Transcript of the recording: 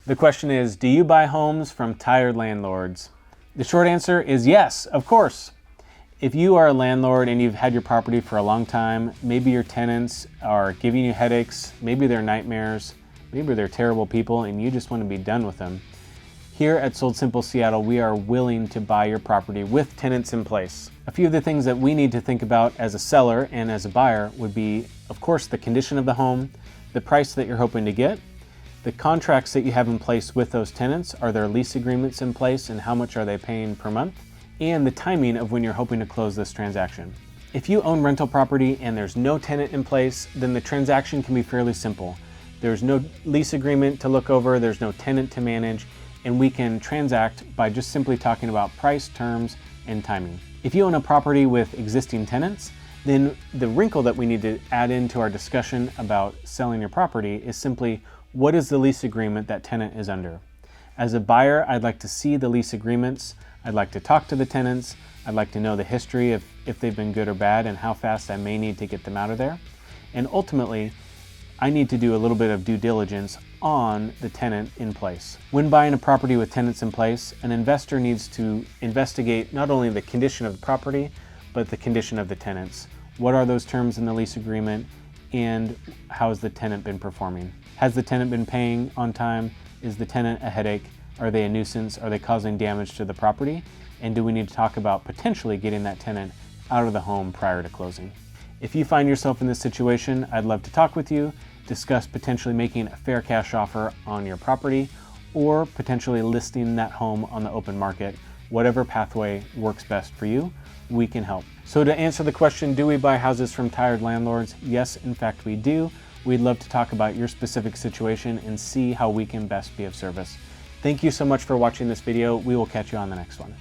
The question is, do you buy homes from tired landlords? The short answer is yes, of course. If you are a landlord and you've had your property for a long time, maybe your tenants are giving you headaches, maybe they're nightmares, maybe they're terrible people and you just want to be done with them. Here at Sold Simple Seattle, we are willing to buy your property with tenants in place. A few of the things that we need to think about as a seller and as a buyer would be, of course, the condition of the home, the price that you're hoping to get, the contracts that you have in place with those tenants. Are there lease agreements in place and how much are they paying per month? And the timing of when you're hoping to close this transaction. If you own rental property and there's no tenant in place, then the transaction can be fairly simple. There's no lease agreement to look over, there's no tenant to manage, and we can transact by just simply talking about price, terms, and timing. If you own a property with existing tenants, then the wrinkle that we need to add into our discussion about selling your property is simply, what is the lease agreement that tenant is under? As a buyer, I'd like to see the lease agreements. I'd like to talk to the tenants. I'd like to know the history of if they've been good or bad and how fast I may need to get them out of there. And ultimately, I need to do a little bit of due diligence on the tenant in place. When buying a property with tenants in place, an investor needs to investigate not only the condition of the property, but the condition of the tenants. What are those terms in the lease agreement and how has the tenant been performing? Has the tenant been paying on time? Is the tenant a headache? Are they a nuisance? Are they causing damage to the property? And do we need to talk about potentially getting that tenant out of the home prior to closing? If you find yourself in this situation, I'd love to talk with you, discuss potentially making a fair cash offer on your property or potentially listing that home on the open market. Whatever pathway works best for you, we can help. So to answer the question, do we buy houses from tired landlords? Yes, in fact, we do. We'd love to talk about your specific situation and see how we can best be of service. Thank you so much for watching this video. We will catch you on the next one.